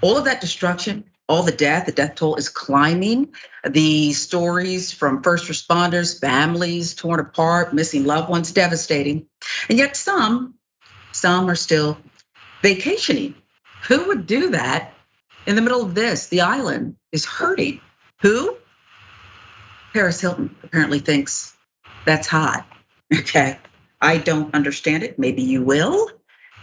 All of that destruction, all the death toll is climbing. The stories from first responders, families torn apart, missing loved ones, devastating. And yet some are still vacationing. Who would do that in the middle of this? The island is hurting. Who? Paris Hilton apparently thinks that's hot. Okay, I don't understand it. Maybe you will.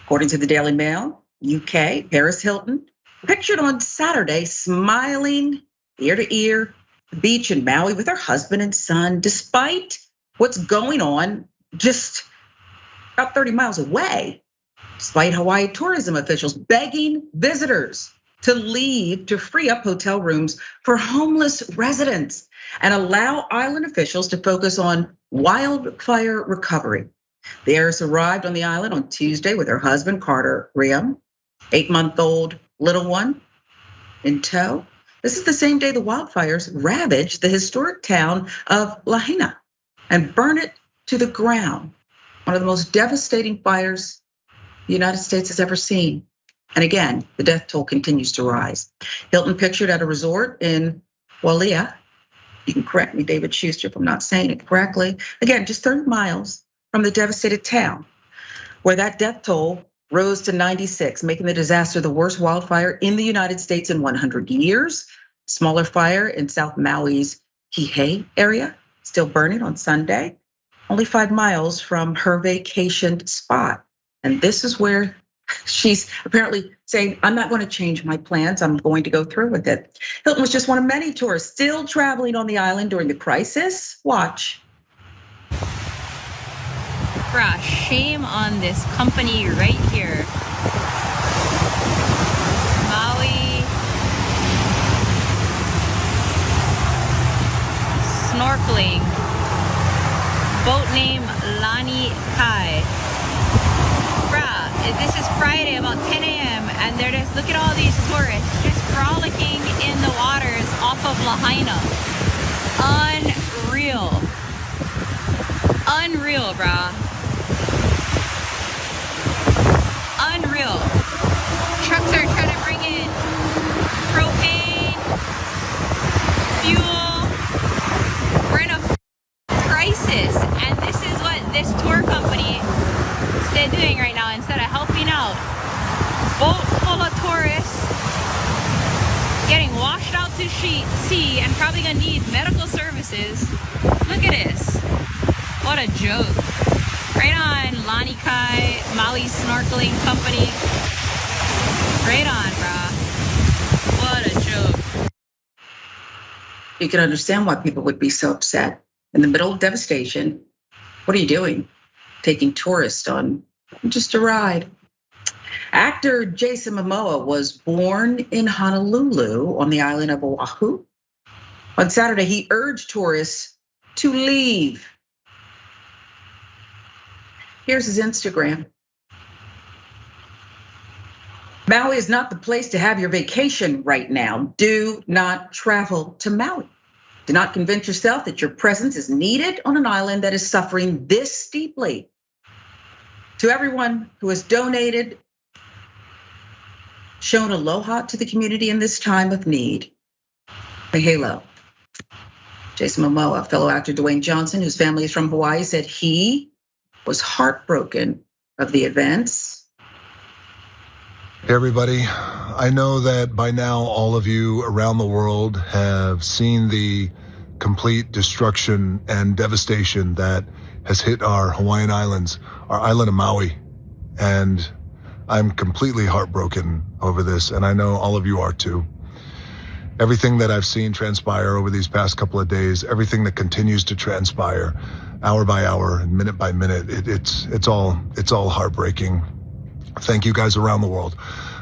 According to the Daily Mail, UK, Paris Hilton pictured on Saturday smiling ear to ear at the beach in Maui with her husband and son, despite what's going on just about 30 miles away. Despite Hawaii tourism officials begging visitors to leave to free up hotel rooms for homeless residents and allow island officials to focus on wildfire recovery. The heiress arrived on the island on Tuesday with her husband, Carter Riam, 8-month-old little one in tow. This is the same day the wildfires ravaged the historic town of Lahaina and burned it to the ground. One of the most devastating fires the United States has ever seen. And again, the death toll continues to rise. Hilton pictured at a resort in Wailea. You can correct me, David Shuster, if I'm not saying it correctly. Again, just 30 miles from the devastated town, where that death toll rose to 96, making the disaster the worst wildfire in the United States in 100 years. Smaller fire in South Maui's Kihei area, still burning on Sunday, only 5 miles from her vacation spot. And this is where she's apparently saying, I'm not going to change my plans, I'm going to go through with it. Hilton was just one of many tourists still traveling on the island during the crisis. Watch. Bruh, shame on this company right here. Maui snorkeling. Boat name Lani Kai. Bruh, this is Friday about 10 a.m. and they're just, look at all these tourists just frolicking in the waters off of Lahaina. Unreal. Unreal, bruh. Unreal. Trucks are trying to bring in propane, fuel. We're in a crisis, and this is what this tour company is doing right now. Instead of helping out, boat full of tourists getting washed out to sea and probably gonna need medical services. Look at this. What a joke. Right on, Lani Kai, Maui Snorkeling Company. Right on, brah. What a joke. You can understand why people would be so upset. In the middle of devastation, what are you doing? Taking tourists on just a ride. Actor Jason Momoa was born in Honolulu on the island of Oahu. On Saturday, he urged tourists to leave. Here's his Instagram. Maui is not the place to have your vacation right now. Do not travel to Maui. Do not convince yourself that your presence is needed on an island that is suffering this deeply. To everyone who has donated, shown aloha to the community in this time of need, mahalo. Jason Momoa, fellow actor Dwayne Johnson, whose family is from Hawaii, said he was heartbroken of the events. Hey everybody, I know that by now all of you around the world have seen the complete destruction and devastation that has hit our Hawaiian islands, our island of Maui. And I'm completely heartbroken over this, and I know all of you are too. Everything that I've seen transpire over these past couple of days, everything that continues to transpire hour by hour and minute by minute, it's all heartbreaking. Thank you guys around the world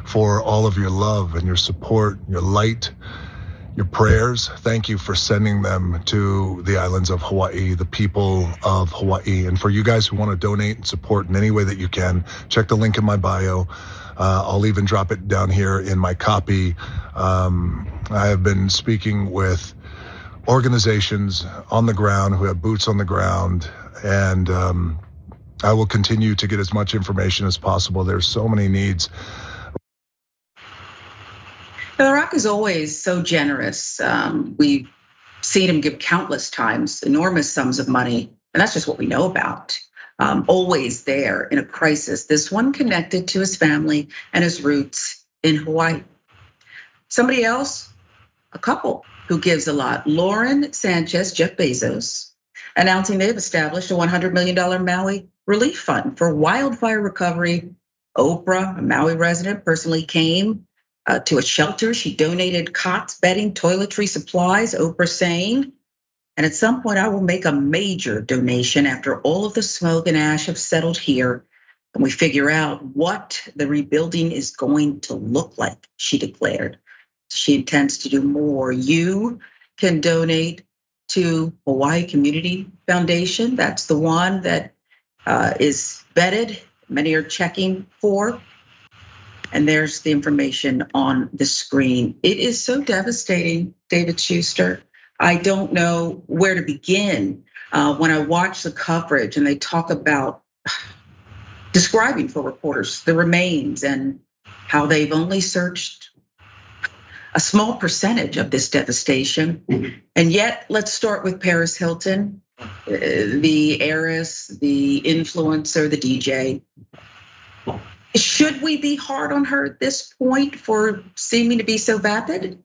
for all of your love and your support, your light, your prayers. Thank you for sending them to the islands of Hawaii, the people of Hawaii. And for you guys who want to donate and support in any way that you can, check the link in my bio. I'll even drop it down here in my copy. I have been speaking with organizations on the ground who have boots on the ground, and I will continue to get as much information as possible. There's so many needs. The Rock is always so generous. We've seen him give countless times enormous sums of money, and that's just what we know about. Always there in a crisis. This one connected to his family and his roots in Hawaii. Somebody else, a couple who gives a lot. Lauren Sanchez, Jeff Bezos, announcing they've established a $100 million Maui relief fund for wildfire recovery. Oprah, a Maui resident, personally came to a shelter. She donated cots, bedding, toiletry, supplies, Oprah saying, and at some point I will make a major donation after all of the smoke and ash have settled here and we figure out what the rebuilding is going to look like, she declared. She intends to do more. You can donate to Hawaii Community Foundation. That's the one that is vetted. Many are checking for. And there's the information on the screen. It is so devastating, David Shuster. I don't know where to begin. When I watch the coverage and they talk about describing for reporters the remains and how they've only searched a small percentage of this devastation. And yet, let's start with Paris Hilton, the heiress, the influencer, the DJ. Should we be hard on her at this point for seeming to be so vapid?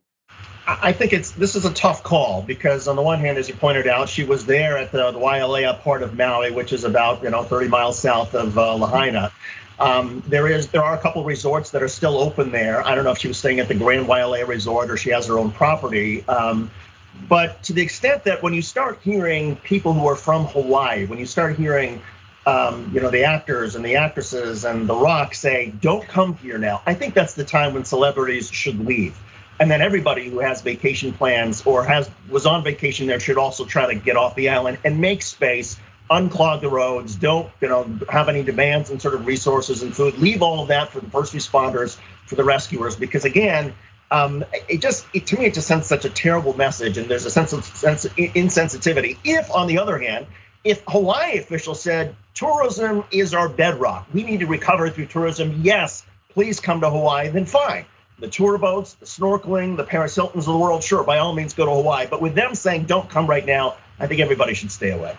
I think this is a tough call because on the one hand, as you pointed out, she was there at the Wailea part of Maui, which is about 30 miles south of Lahaina. There are a couple resorts that are still open there. I don't know if she was staying at the Grand Wailea Resort or she has her own property. But to the extent that when you start hearing people who are from Hawaii, when you start hearing the actors and the actresses and The Rock say, don't come here now. I think that's the time when celebrities should leave. And then everybody who has vacation plans or was on vacation there should also try to get off the island and make space, unclog the roads, don't have any demands and sort of resources and food. Leave all of that for the first responders, for the rescuers, because again, to me it just sends such a terrible message, and there's a sense of insensitivity. If on the other hand, if Hawaii officials said tourism is our bedrock, we need to recover through tourism, yes, please come to Hawaii, then fine. The tour boats, the snorkeling, the Paris Hiltons of the world, sure, by all means go to Hawaii. But with them saying don't come right now, I think everybody should stay away.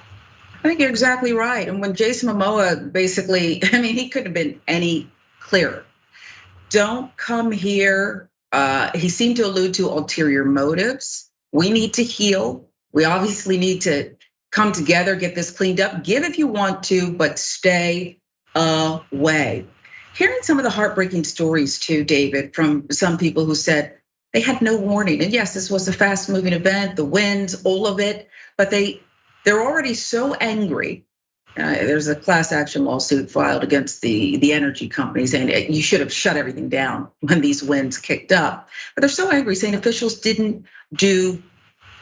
I think you're exactly right. And when Jason Momoa basically, he couldn't have been any clearer. Don't come here. He seemed to allude to ulterior motives. We need to heal. We obviously need to come together, get this cleaned up. Give if you want to, but stay away. Hearing some of the heartbreaking stories too, David, from some people who said they had no warning. And yes, this was a fast moving event, the winds, all of it, but they're already so angry. There's a class action lawsuit filed against the energy company saying you should have shut everything down when these winds kicked up. But they're so angry saying officials didn't do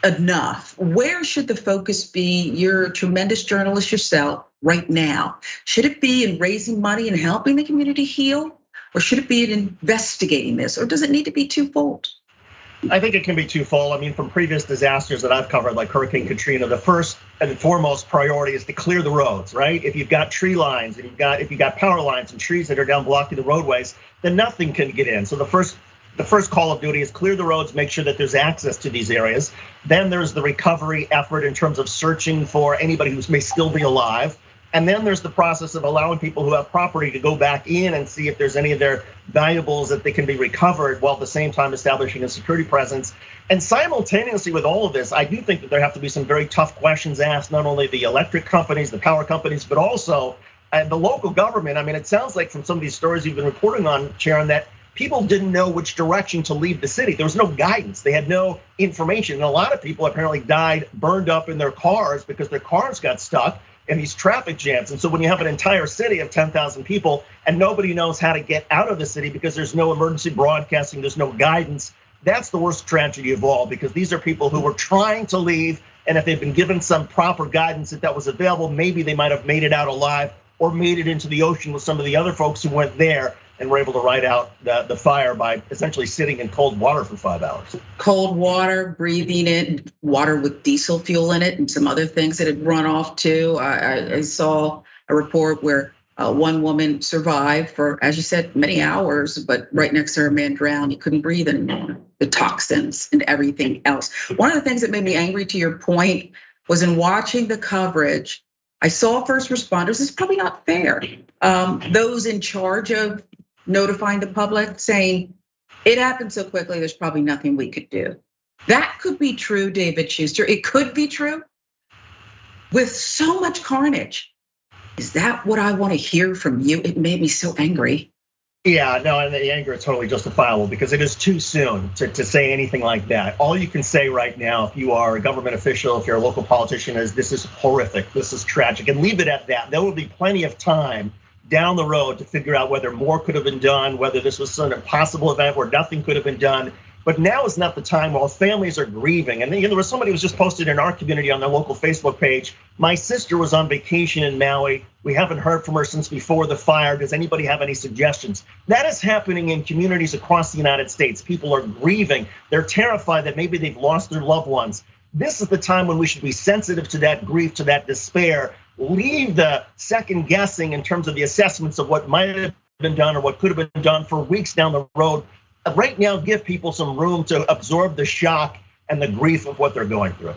enough. Where should the focus be? You're a tremendous journalist yourself right now. Should it be in raising money and helping the community heal? Or should it be in investigating this? Or does it need to be twofold? I think it can be twofold. From previous disasters that I've covered, like Hurricane Katrina, the first and foremost priority is to clear the roads, right? If you've got tree lines and if you've got power lines and trees that are down blocking the roadways, then nothing can get in. So the first call of duty is clear the roads, make sure that there's access to these areas. Then there's the recovery effort in terms of searching for anybody who may still be alive. And then there's the process of allowing people who have property to go back in and see if there's any of their valuables that they can be recovered, while at the same time establishing a security presence. And simultaneously with all of this, I do think that there have to be some very tough questions asked, not only the electric companies, the power companies, but also the local government. It sounds like from some of these stories you've been reporting on, Sharon, that people didn't know which direction to leave the city. There was no guidance. They had no information. And a lot of people apparently died burned up in their cars because their cars got stuck in these traffic jams. And so when you have an entire city of 10,000 people and nobody knows how to get out of the city because there's no emergency broadcasting, there's no guidance, that's the worst tragedy of all, because these are people who were trying to leave. And if they've been given some proper guidance that was available, maybe they might have made it out alive or made it into the ocean with some of the other folks who went there and were able to ride out the fire by essentially sitting in cold water for 5 hours. Cold water, breathing it, water with diesel fuel in it, and some other things that had run off too. I saw a report where One woman survived for, as you said, many hours, but right next to her, a man drowned. He couldn't breathe anymore. The toxins and everything else. One of the things that made me angry, to your point, was in watching the coverage. I saw first responders. It's probably not fair. Those in charge of notifying the public saying it happened so quickly, there's probably nothing we could do. That could be true, David Shuster. It could be true. With so much carnage, is that what I want to hear from you? It made me so angry. Yeah, no, and the anger is totally justifiable because it is too soon to say anything like that. All you can say right now, if you are a government official, if you're a local politician, is this is horrific, this is tragic, and leave it at that. There will be plenty of time down the road to figure out whether more could have been done, whether this was some impossible event where nothing could have been done. But now is not the time while families are grieving. And there was somebody who was just posted in our community on their local Facebook page. My sister was on vacation in Maui. We haven't heard from her since before the fire. Does anybody have any suggestions? That is happening in communities across the United States. People are grieving. They're terrified that maybe they've lost their loved ones. This is the time when we should be sensitive to that grief, to that despair. Leave the second guessing in terms of the assessments of what might have been done or what could have been done for weeks down the road. Right now, give people some room to absorb the shock and the grief of what they're going through.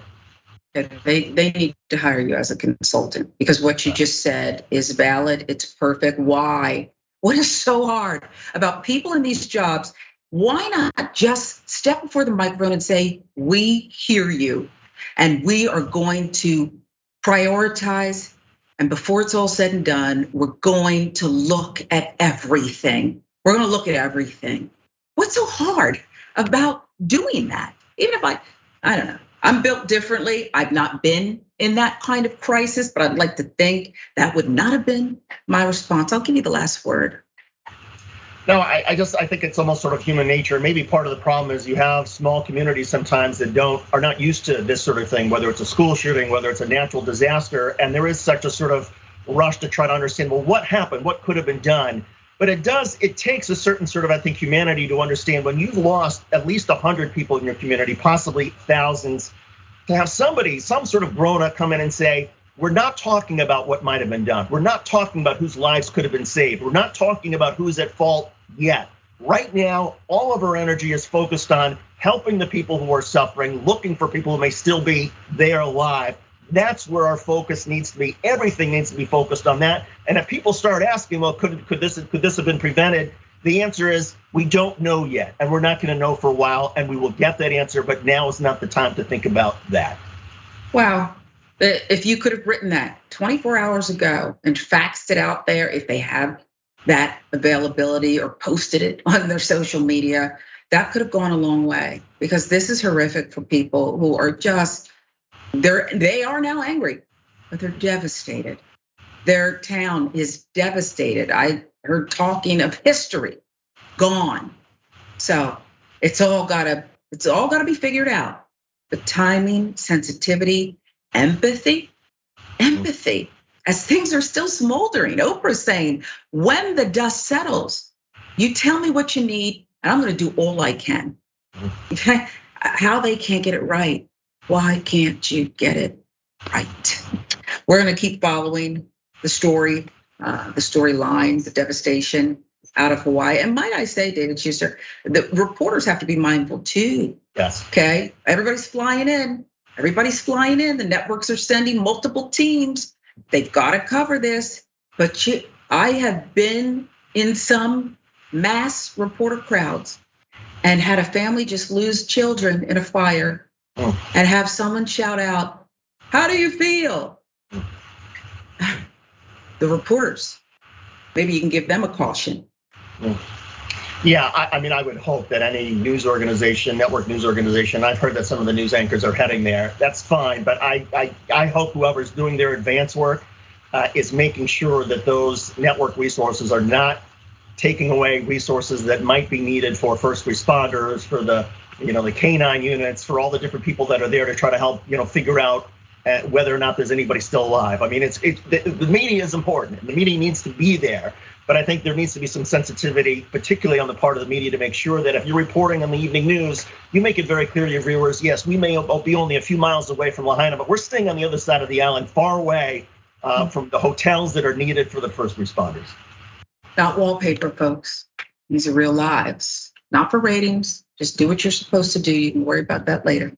They need to hire you as a consultant because what you just said is valid. It's perfect. Why? What is so hard about people in these jobs? Why not just step before the microphone and say, we hear you and we are going to prioritize. And before it's all said and done, we're going to look at everything. We're going to look at everything. What's so hard about doing that? Even if I don't know, I'm built differently. I've not been in that kind of crisis, but I'd like to think that would not have been my response. I'll give you the last word. No, I think it's almost sort of human nature. Maybe part of the problem is you have small communities sometimes that are not used to this sort of thing, whether it's a school shooting, whether it's a natural disaster, and there is such a sort of rush to try to understand, well, what happened? What could have been done? But it takes a certain sort of, I think, humanity to understand when you've lost at least 100 people in your community, possibly thousands, to have somebody, some sort of grown-up come in and say, we're not talking about what might have been done. We're not talking about whose lives could have been saved. We're not talking about who's at fault yet. Right now, all of our energy is focused on helping the people who are suffering, looking for people who may still be there alive. That's where our focus needs to be. Everything needs to be focused on that. And if people start asking, well, could this have been prevented? The answer is we don't know yet, and we're not going to know for a while, and we will get that answer. But now is not the time to think about that. Wow, if you could have written that 24 hours ago and faxed it out there, if they have that availability or posted it on their social media, that could have gone a long way. Because this is horrific for people who are just. They are now angry, but they're devastated. Their town is devastated. I heard talking of history gone. So it's all gotta be figured out. The timing, sensitivity, empathy. As things are still smoldering. Oprah's saying, when the dust settles, you tell me what you need, and I'm gonna do all I can. How they can't get it right. Why can't you get it right? We're gonna keep following the story, the storyline, the devastation out of Hawaii. And might I say, David Shuster, the reporters have to be mindful too. Yes. Okay, everybody's flying in. The networks are sending multiple teams. They've got to cover this. But I have been in some mass reporter crowds and had a family just lose children in a fire. And have someone shout out, how do you feel? The reporters, maybe you can give them a caution. Yeah, I mean, I would hope that any news organization, network news organization, I've heard that some of the news anchors are heading there. That's fine, but I hope whoever's doing their advance work is making sure that those network resources are not taking away resources that might be needed for first responders, for the canine units, for all the different people that are there to try to help, figure out whether or not there's anybody still alive. I mean, the media is important. The media needs to be there, but I think there needs to be some sensitivity, particularly on the part of the media, to make sure that if you're reporting on the evening news, you make it very clear to your viewers, yes, we may be only a few miles away from Lahaina, but we're staying on the other side of the island, far away from the hotels that are needed for the first responders. Not wallpaper, folks. These are real lives. Not for ratings. Just do what you're supposed to do. You can worry about that later.